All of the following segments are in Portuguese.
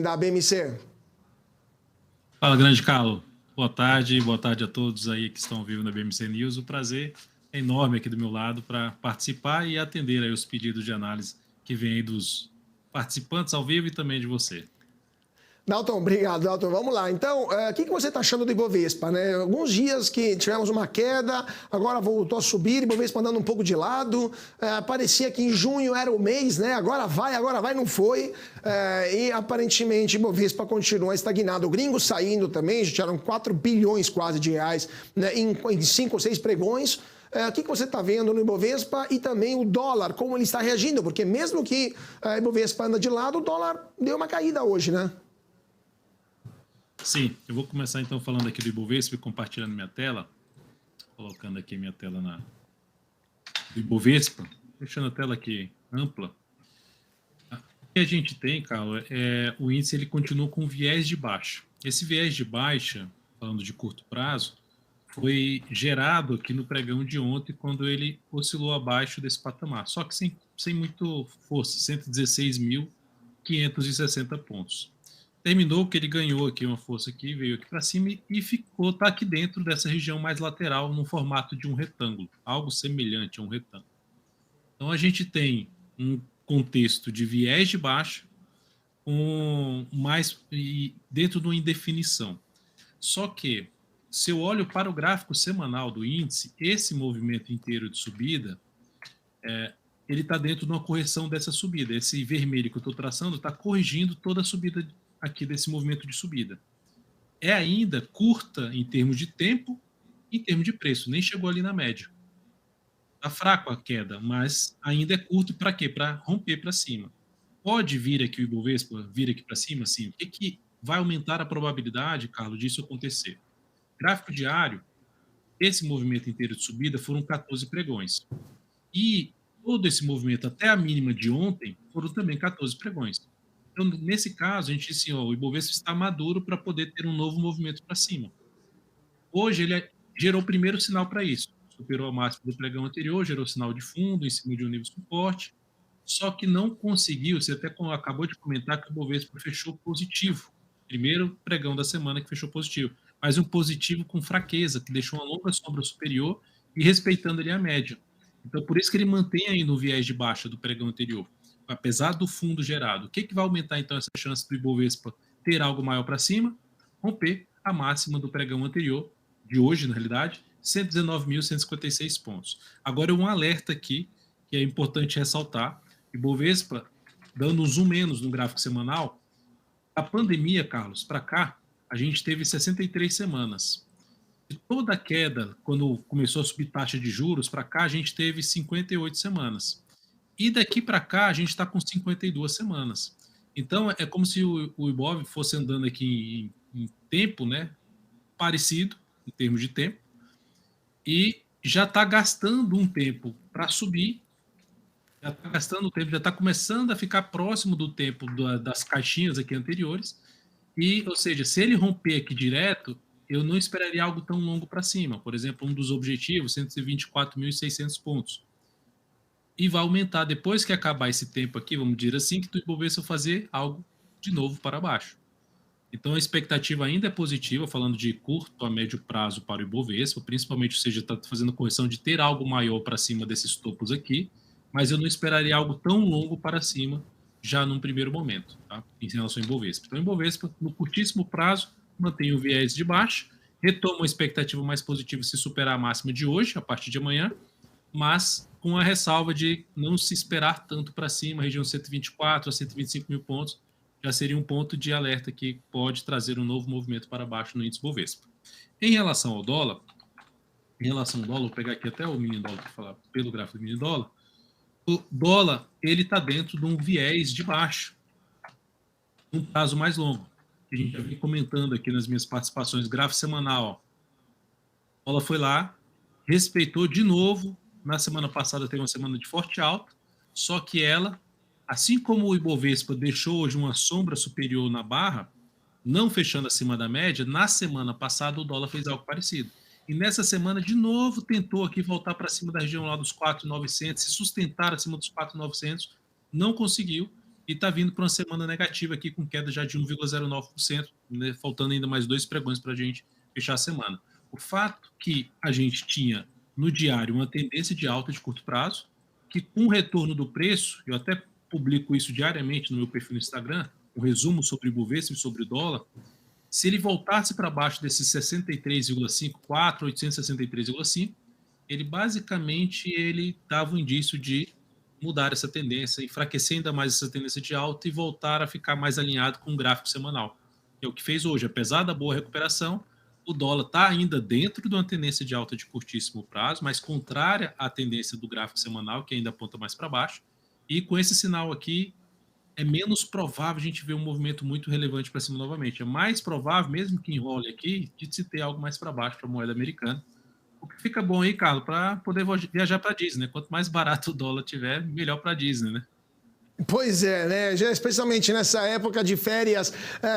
da BMC. Fala, grande Carlos. Boa tarde a todos aí que estão vivos na BMC News. O prazer é enorme aqui do meu lado para participar e atender aí os pedidos de análise que vêm aí dos participantes ao vivo e também de você. Dalton, obrigado, Dalton. Vamos lá. Então, o que você está achando do Ibovespa, né? Alguns dias que tivemos uma queda, agora voltou a subir, Ibovespa andando um pouco de lado. Parecia que em junho era o mês, né? Agora vai, não foi. E aparentemente Ibovespa continua estagnado. O gringo saindo também, já eram 4 bilhões quase de reais, né, em 5 ou 6 pregões. O que você está vendo no Ibovespa e também o dólar, como ele está reagindo? Porque mesmo que a Ibovespa anda de lado, o dólar deu uma caída hoje, né? Sim, eu vou começar então falando aqui do Ibovespa e compartilhando minha tela, colocando aqui minha tela do Ibovespa, deixando a tela aqui ampla. O que a gente tem, Carlos, o índice ele continua com viés de baixa. Esse viés de baixa, falando de curto prazo, foi gerado aqui no pregão de ontem, quando ele oscilou abaixo desse patamar, só que sem muito força, 116.560 pontos. Terminou que ele ganhou aqui uma força aqui, veio aqui para cima e tá aqui dentro dessa região mais lateral, no formato de um retângulo, algo semelhante a um retângulo. Então a gente tem um contexto de viés de baixa, dentro de uma indefinição. Só que, se eu olho para o gráfico semanal do índice, esse movimento inteiro de subida, ele está dentro de uma correção dessa subida. Esse vermelho que eu estou traçando está corrigindo toda a subida aqui desse movimento de subida. É ainda curta em termos de tempo, em termos de preço, nem chegou ali na média. Está fraco a queda, mas ainda é curto para quê? Para romper para cima. Pode vir aqui o Ibovespa, vir aqui para cima, sim. O que vai aumentar a probabilidade, Carlos, disso acontecer? Gráfico diário, esse movimento inteiro de subida foram 14 pregões. E todo esse movimento até a mínima de ontem foram também 14 pregões. Então, nesse caso, a gente disse, o Ibovespa está maduro para poder ter um novo movimento para cima. Hoje, ele gerou o primeiro sinal para isso. Superou a máxima do pregão anterior, gerou sinal de fundo em cima de um nível de suporte, só que não conseguiu, você até acabou de comentar que o Ibovespa fechou positivo. Primeiro pregão da semana que fechou positivo, mas um positivo com fraqueza, que deixou uma longa sombra superior e respeitando ali a média. Então, por isso que ele mantém ainda o viés de baixa do pregão anterior, apesar do fundo gerado. O que vai aumentar, então, essa chance do Ibovespa ter algo maior para cima? Romper a máxima do pregão anterior, de hoje, na realidade, 119.156 pontos. Agora, um alerta aqui, que é importante ressaltar, Ibovespa, dando um zoom menos no gráfico semanal, a pandemia, Carlos, para cá, a gente teve 63 semanas. De toda a queda, quando começou a subir taxa de juros, para cá a gente teve 58 semanas. E daqui para cá a gente está com 52 semanas. Então é como se o Ibov fosse andando aqui em tempo, né, parecido, em termos de tempo, e já está gastando um tempo para subir, já está gastando tempo, já está começando a ficar próximo do tempo das caixinhas aqui anteriores, ou seja, se ele romper aqui direto, eu não esperaria algo tão longo para cima. Por exemplo, um dos objetivos, 124.600 pontos. E vai aumentar depois que acabar esse tempo aqui, vamos dizer assim, que o Ibovespa fazer algo de novo para baixo. Então a expectativa ainda é positiva, falando de curto a médio prazo para o Ibovespa, principalmente, ou seja, está fazendo correção de ter algo maior para cima desses topos aqui, mas eu não esperaria algo tão longo para cima já num primeiro momento, tá? Em relação ao Ibovespa. Então, o Ibovespa, no curtíssimo prazo, mantém o viés de baixa, retoma uma expectativa mais positiva se superar a máxima de hoje, a partir de amanhã, mas com a ressalva de não se esperar tanto para cima, região 124 a 125 mil pontos, já seria um ponto de alerta que pode trazer um novo movimento para baixo no índice Bovespa. Em relação ao dólar, vou pegar aqui até o mini dólar para falar pelo gráfico do mini dólar, o dólar ele está dentro de um viés de baixo, um prazo mais longo. A gente já vem comentando aqui nas minhas participações, gráfico semanal. O dólar foi lá, respeitou de novo. Na semana passada teve uma semana de forte alta, só que ela, assim como o Ibovespa deixou hoje uma sombra superior na barra, não fechando acima da média, na semana passada o dólar fez algo parecido. E nessa semana, de novo, tentou aqui voltar para cima da região lá dos 4.900, se sustentar acima dos 4.900, não conseguiu, e está vindo para uma semana negativa aqui com queda já de 1,09%, né, faltando ainda mais 2 pregões para a gente fechar a semana. O fato que a gente tinha no diário uma tendência de alta de curto prazo, que com o retorno do preço, eu até publico isso diariamente no meu perfil no Instagram, um resumo sobre o Ibovespa e sobre o dólar, se ele voltasse para baixo desses 63,5, 863,5, ele basicamente ele dava um indício de mudar essa tendência, enfraquecer ainda mais essa tendência de alta e voltar a ficar mais alinhado com o gráfico semanal. É o que fez hoje. Apesar da boa recuperação, o dólar está ainda dentro de uma tendência de alta de curtíssimo prazo, mas contrária à tendência do gráfico semanal, que ainda aponta mais para baixo. E com esse sinal aqui, é menos provável a gente ver um movimento muito relevante para cima novamente. É mais provável, mesmo que enrole aqui, de se ter algo mais para baixo para a moeda americana. O que fica bom aí, Carlos, para poder viajar para Disney, né? Quanto mais barato o dólar tiver, melhor para Disney, né? Pois é, né? Já especialmente nessa época de férias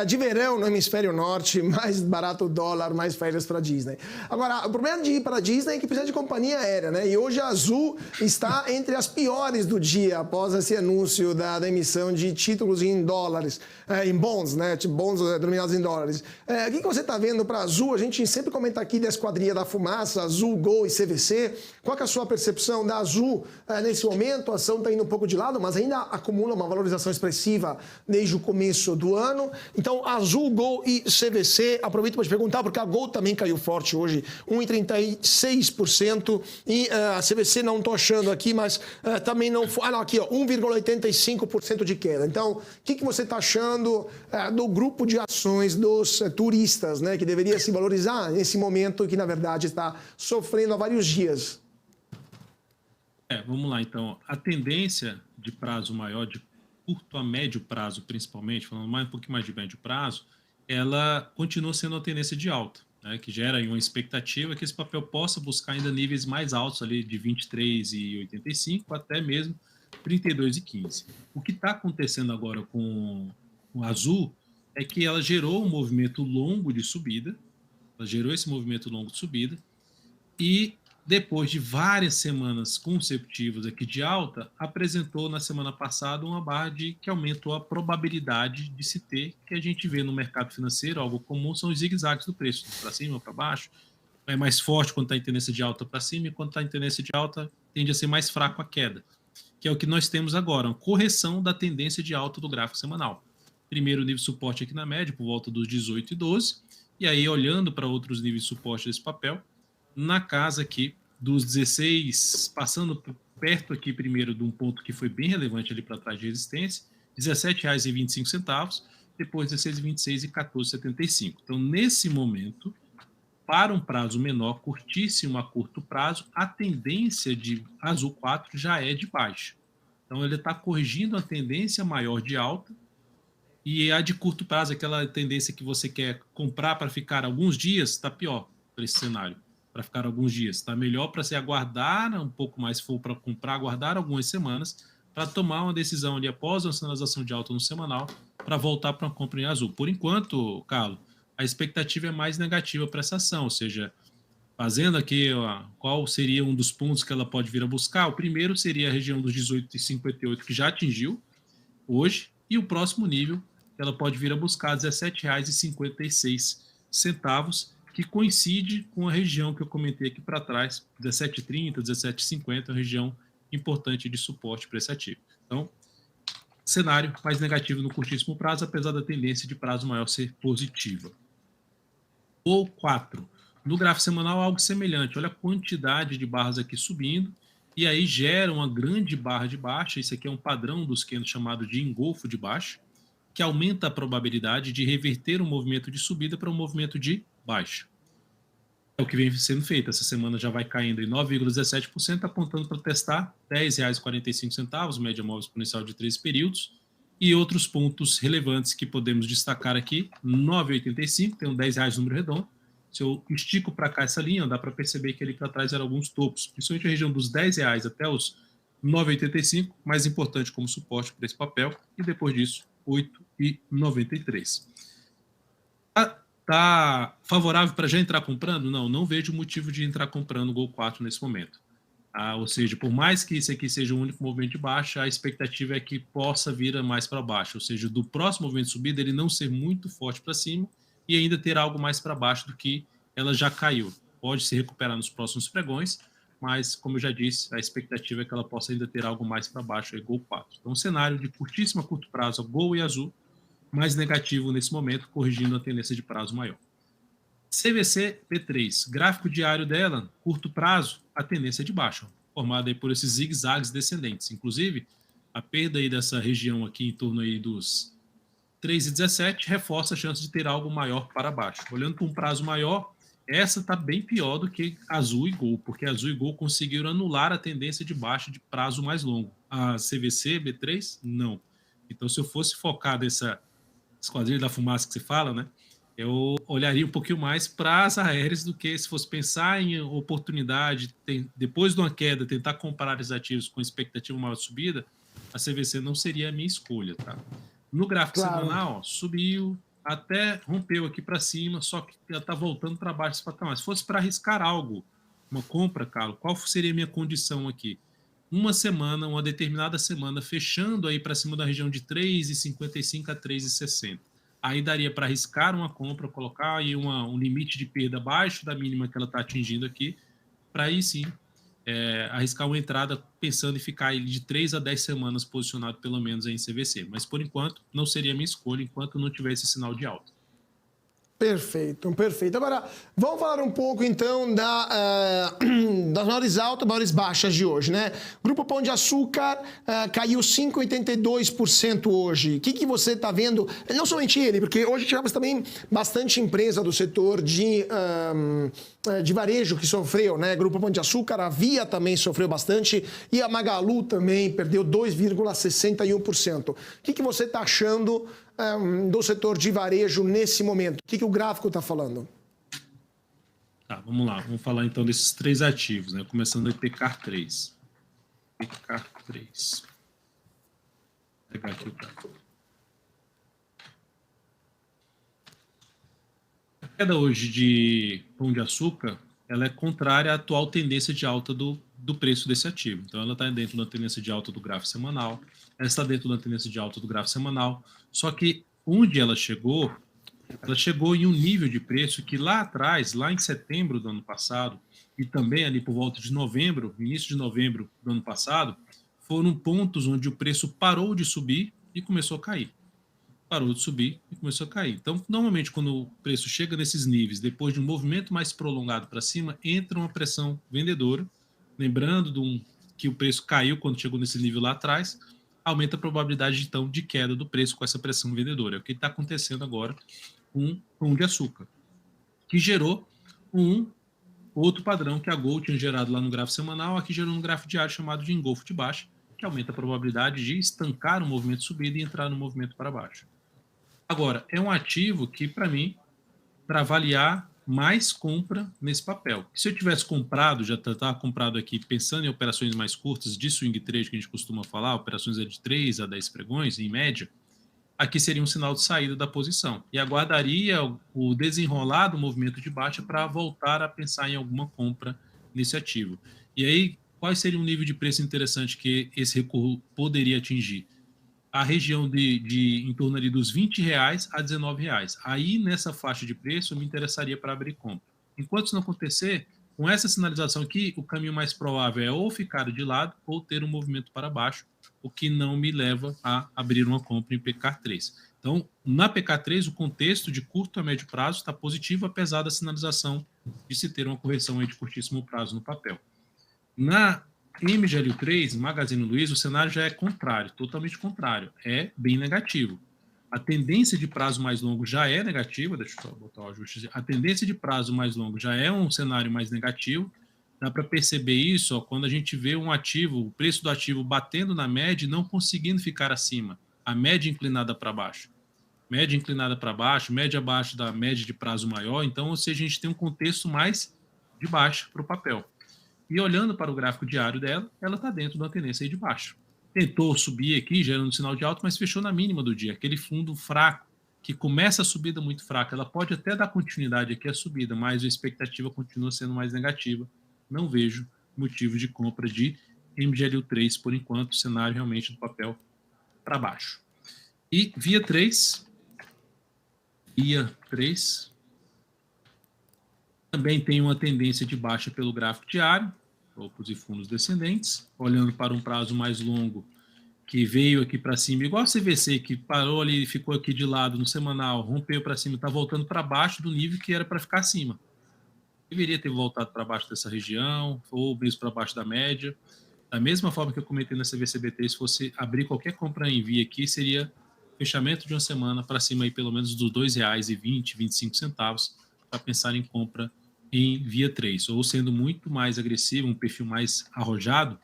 de verão no hemisfério norte, mais barato o dólar, mais férias para Disney. Agora, o problema de ir para Disney é que precisa de companhia aérea, né? E hoje a Azul está entre as piores do dia após esse anúncio da emissão de títulos em dólares, em bonds, né? Tipo, bonds denominados em dólares. O que você está vendo para a Azul? A gente sempre comenta aqui da Esquadrilha da Fumaça, Azul, Gol e CVC. Qual que é a sua percepção da Azul nesse momento? A ação está indo um pouco de lado, mas ainda acumula uma valorização expressiva desde o começo do ano. Então, Azul, Gol e CVC, aproveito para te perguntar, porque a Gol também caiu forte hoje, 1,36%, e a CVC não estou achando aqui, mas também não foi... Ah, não, aqui, ó, 1,85% de queda. Então, o que você está achando do grupo de ações dos turistas, né, que deveria se valorizar nesse momento que, na verdade, está sofrendo há vários dias? Vamos lá, então. A tendência de prazo maior, de curto a médio prazo, principalmente, falando mais, um pouquinho mais de médio prazo, ela continua sendo uma tendência de alta, né, que gera aí uma expectativa que esse papel possa buscar ainda níveis mais altos, ali de 23,85 até mesmo 32,15. O que está acontecendo agora com o Azul é que ela gerou um movimento longo de subida, ela gerou esse movimento longo de subida, e depois de várias semanas consecutivas aqui de alta, apresentou na semana passada uma barra que aumentou a probabilidade de se ter, que a gente vê no mercado financeiro, algo comum, são os zigue-zagues do preço, para cima, para baixo. É mais forte quando está em tendência de alta para cima, e quando está em tendência de alta, tende a ser mais fraco a queda, que é o que nós temos agora, uma correção da tendência de alta do gráfico semanal. Primeiro nível de suporte aqui na média, por volta dos 18,12, e aí olhando para outros níveis de suporte desse papel, na casa aqui dos 16, passando perto aqui primeiro de um ponto que foi bem relevante ali para trás de resistência, R$ 17,25, depois R$ 16,26 e R$ 14,75. Então, nesse momento, para um prazo menor, curtíssimo a curto prazo, a tendência de Azul 4 já é de baixa. Então, ele está corrigindo a tendência maior de alta, e a de curto prazo, aquela tendência que você quer comprar para ficar alguns dias, está pior para esse cenário. Para ficar alguns dias. Está melhor para se aguardar um pouco mais, se for para comprar, aguardar algumas semanas, para tomar uma decisão ali após a sinalização de alta no semanal, para voltar para uma compra em Azul. Por enquanto, Carlos, a expectativa é mais negativa para essa ação, ou seja, fazendo aqui qual seria um dos pontos que ela pode vir a buscar. O primeiro seria a região dos 18,58, que já atingiu hoje, e o próximo nível que ela pode vir a buscar, R$ 17,56, que coincide com a região que eu comentei aqui para trás, 17,30, 17,50, uma região importante de suporte para esse ativo. Então, cenário mais negativo no curtíssimo prazo, apesar da tendência de prazo maior ser positiva. O 4. No gráfico semanal, algo semelhante. Olha a quantidade de barras aqui subindo, e aí gera uma grande barra de baixa. Isso aqui é um padrão dos candles chamado de engolfo de baixa, que aumenta a probabilidade de reverter um movimento de subida para um movimento de baixa. É o que vem sendo feito. Essa semana já vai caindo em 9,17%, apontando para testar R$ 10,45, média móvel exponencial de 13 períodos. E outros pontos relevantes que podemos destacar aqui, 9,85, tem um R$ 10 número redondo. Se eu estico para cá essa linha, dá para perceber que ali para trás eram alguns topos, principalmente a região dos R$ 10 até os 9,85, mais importante como suporte para esse papel, e depois disso, 8,93. Tá favorável para já entrar comprando? Não vejo motivo de entrar comprando o Gol 4 nesse momento. Ou seja, por mais que esse aqui seja o único movimento de baixa, a expectativa é que possa vir a mais para baixo, ou seja, do próximo movimento de subida ele não ser muito forte para cima e ainda ter algo mais para baixo do que ela já caiu. Pode se recuperar nos próximos pregões, mas, como eu já disse, a expectativa é que ela possa ainda ter algo mais para baixo, aí Gol 4. Então, um cenário de curtíssimo a curto prazo, Gol e Azul, mais negativo nesse momento, corrigindo a tendência de prazo maior. CVC P3, gráfico diário dela, curto prazo, a tendência de baixa, formada aí por esses zigue-zagues descendentes. Inclusive, a perda aí dessa região aqui em torno aí dos 3,17 reforça a chance de ter algo maior para baixo. Olhando para um prazo maior, essa está bem pior do que Azul e Gol, porque Azul e Gol conseguiram anular a tendência de baixa de prazo mais longo. A CVC B3, não. Então, se eu fosse focar nessa esquadrilha da fumaça que você fala, né? Eu olharia um pouquinho mais para as aéreas do que se fosse pensar em oportunidade, depois de uma queda, tentar comparar os ativos com expectativa maior de subida, a CVC não seria a minha escolha, tá? No gráfico semanal, subiu, até rompeu aqui para cima, só que ela está voltando para baixo esse patamar. Se fosse para arriscar algo, uma compra, Carlos, qual seria a minha condição aqui? Uma semana, uma determinada semana, fechando aí para cima da região de 3,55 a 3,60. Aí daria para arriscar uma compra, colocar aí um limite de perda abaixo da mínima que ela está atingindo aqui, para aí sim arriscar uma entrada pensando em ficar aí de 3 a 10 semanas posicionado pelo menos aí em CVC. Mas por enquanto não seria minha escolha enquanto não tiver esse sinal de alta. Perfeito, perfeito. Agora, vamos falar um pouco, então, das maiores altas e maiores baixas de hoje, né? Grupo Pão de Açúcar caiu 5,82% hoje. O que você está vendo? Não somente ele, porque hoje tivemos também bastante empresa do setor de varejo que sofreu, né? Grupo Pão de Açúcar, a Via também sofreu bastante e a Magalu também perdeu 2,61%. O que você está achando do setor de varejo nesse momento? O que o gráfico está falando? Tá, vamos lá. Vamos falar então desses três ativos, né? Começando aí PK3. PK3. Vou pegar aqui o gráfico. A queda hoje de Pão de Açúcar, ela é contrária à atual tendência de alta do preço desse ativo. Então, ela está dentro da tendência de alta do gráfico semanal, ela está dentro da tendência de alta do gráfico semanal, só que onde ela chegou em um nível de preço que lá atrás, lá em setembro do ano passado, e também ali por volta de novembro, início de novembro do ano passado, foram pontos onde o preço parou de subir e começou a cair. Parou de subir e começou a cair. Então, normalmente, quando o preço chega nesses níveis, depois de um movimento mais prolongado para cima, entra uma pressão vendedora, lembrando que o preço caiu quando chegou nesse nível lá atrás, aumenta a probabilidade, então, de queda do preço com essa pressão vendedora. É o que está acontecendo agora com Pão de Açúcar, que gerou um outro padrão que a Gol tinha gerado lá no gráfico semanal, aqui gerou um gráfico diário chamado de engolfo de baixa, que aumenta a probabilidade de estancar o movimento de subida e entrar no movimento para baixo. Agora, é um ativo que, para mim, para avaliar mais compra nesse papel. Se eu tivesse comprado, já estava comprado aqui, pensando em operações mais curtas de swing trade, que a gente costuma falar, operações de 3 a 10 pregões, em média, aqui seria um sinal de saída da posição. E aguardaria o desenrolar do movimento de baixa para voltar a pensar em alguma compra nesse ativo. E aí, qual seria um nível de preço interessante que esse recuo poderia atingir? A região de em torno ali dos R$20 a R$19. Aí, nessa faixa de preço, eu me interessaria para abrir compra. Enquanto isso não acontecer, com essa sinalização aqui, o caminho mais provável é ou ficar de lado ou ter um movimento para baixo, o que não me leva a abrir uma compra em PK3. Então, na PK3, o contexto de curto a médio prazo está positivo, apesar da sinalização de se ter uma correção aí de curtíssimo prazo no papel. Na MGLU3, Magazine Luiza, o cenário já é contrário, totalmente contrário, é bem negativo. A tendência de prazo mais longo já é negativa, deixa eu só botar o ajuste, a tendência de prazo mais longo já é um cenário mais negativo, dá para perceber isso quando a gente vê um ativo, o preço do ativo batendo na média e não conseguindo ficar acima, a média inclinada para baixo. Média inclinada para baixo, média abaixo da média de prazo maior, então, ou seja, a gente tem um contexto mais de baixa para o papel. E olhando para o gráfico diário dela, ela está dentro da tendência aí de baixo. Tentou subir aqui, gerando sinal de alta, mas fechou na mínima do dia. Aquele fundo fraco, que começa a subida muito fraca, ela pode até dar continuidade aqui à subida, mas a expectativa continua sendo mais negativa. Não vejo motivo de compra de MGLU3 por enquanto, o cenário realmente do papel para baixo. E via 3 também tem uma tendência de baixa pelo gráfico diário, topos e fundos descendentes, olhando para um prazo mais longo, que veio aqui para cima, igual a CVC, que parou ali e ficou aqui de lado no semanal, rompeu para cima, está voltando para baixo do nível que era para ficar acima. Deveria ter voltado para baixo dessa região, ou mesmo para baixo da média. Da mesma forma que eu comentei na CVCBT, se fosse abrir qualquer compra em via aqui, seria fechamento de uma semana para cima aí pelo menos dos R$ 2,20, 25 centavos, para pensar em compra em via 3, ou sendo muito mais agressivo, um perfil mais arrojado,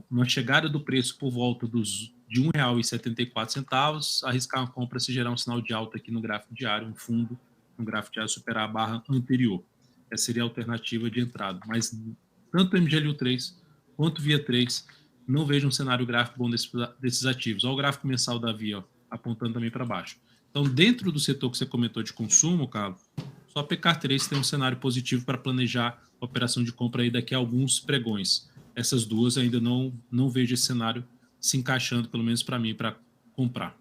na chegada do preço por volta de R$ 1,74, arriscar uma compra se gerar um sinal de alta aqui no gráfico diário, um fundo no gráfico diário superar a barra anterior. Essa seria a alternativa de entrada. Mas tanto MGLU3 quanto via 3, não vejo um cenário gráfico bom desses ativos. Olha o gráfico mensal da via, ó, apontando também para baixo. Então, dentro do setor que você comentou de consumo, Carlos, só a PK3 tem um cenário positivo para planejar a operação de compra aí daqui a alguns pregões. Essas duas ainda não vejo esse cenário se encaixando, pelo menos para mim, para comprar.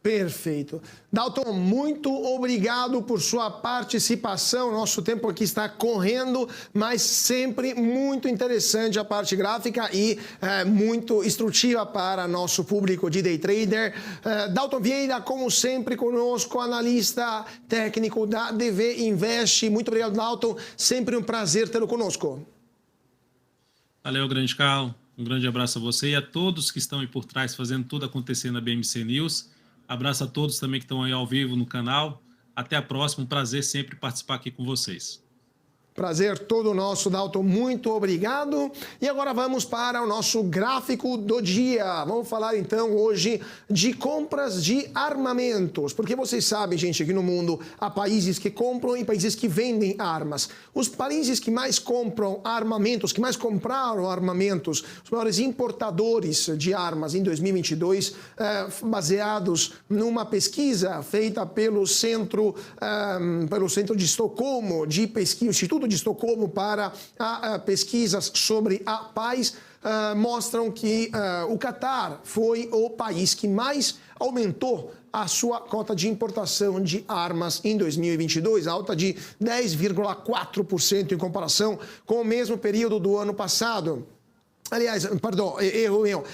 Perfeito. Dalton, muito obrigado por sua participação. Nosso tempo aqui está correndo, mas sempre muito interessante a parte gráfica e muito instrutiva para nosso público de day trader. Dalton Vieira, como sempre, conosco, analista técnico da DV Invest. Muito obrigado, Dalton. Sempre um prazer tê-lo conosco. Valeu, grande Carlos. Um grande abraço a você e a todos que estão aí por trás fazendo tudo acontecer na BMC News. Abraço a todos também que estão aí ao vivo no canal. Até a próxima. Um prazer sempre participar aqui com vocês. Prazer todo nosso, Dalton. Muito obrigado. E agora vamos para o nosso gráfico do dia. Vamos falar então hoje de compras de armamentos. Porque vocês sabem, gente, que no mundo há países que compram e países que vendem armas. Os países que mais compram armamentos, que mais compraram armamentos, os maiores importadores de armas em 2022, baseados numa pesquisa feita pelo Centro de Estocolmo de Pesquisa, Instituto de Estocolmo para pesquisas sobre a paz, mostram que o Catar foi o país que mais aumentou a sua cota de importação de armas em 2022, alta de 10,4% em comparação com o mesmo período do ano passado. Aliás, perdão, erro meu.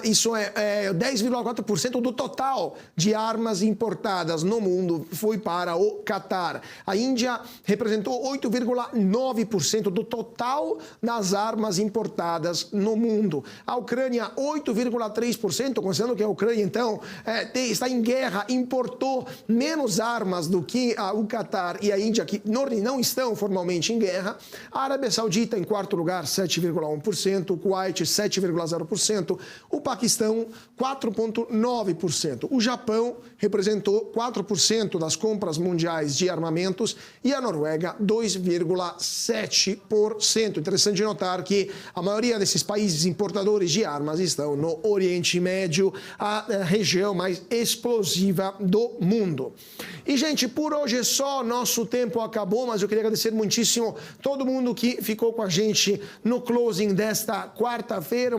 Isso é 10,4% do total de armas importadas no mundo foi para o Catar. A Índia representou 8,9% do total das armas importadas no mundo. A Ucrânia, 8,3%, considerando que a Ucrânia, então, está em guerra, importou menos armas do que o Catar e a Índia, que não estão formalmente em guerra. A Arábia Saudita, em quarto lugar, 7,1%. Kuwait 7,0%, o Paquistão 4,9%. O Japão representou 4% das compras mundiais de armamentos e a Noruega 2,7%. Interessante notar que a maioria desses países importadores de armas estão no Oriente Médio, a região mais explosiva do mundo. E, gente, por hoje é só, nosso tempo acabou, mas eu queria agradecer muitíssimo todo mundo que ficou com a gente no closing desta quarta-feira.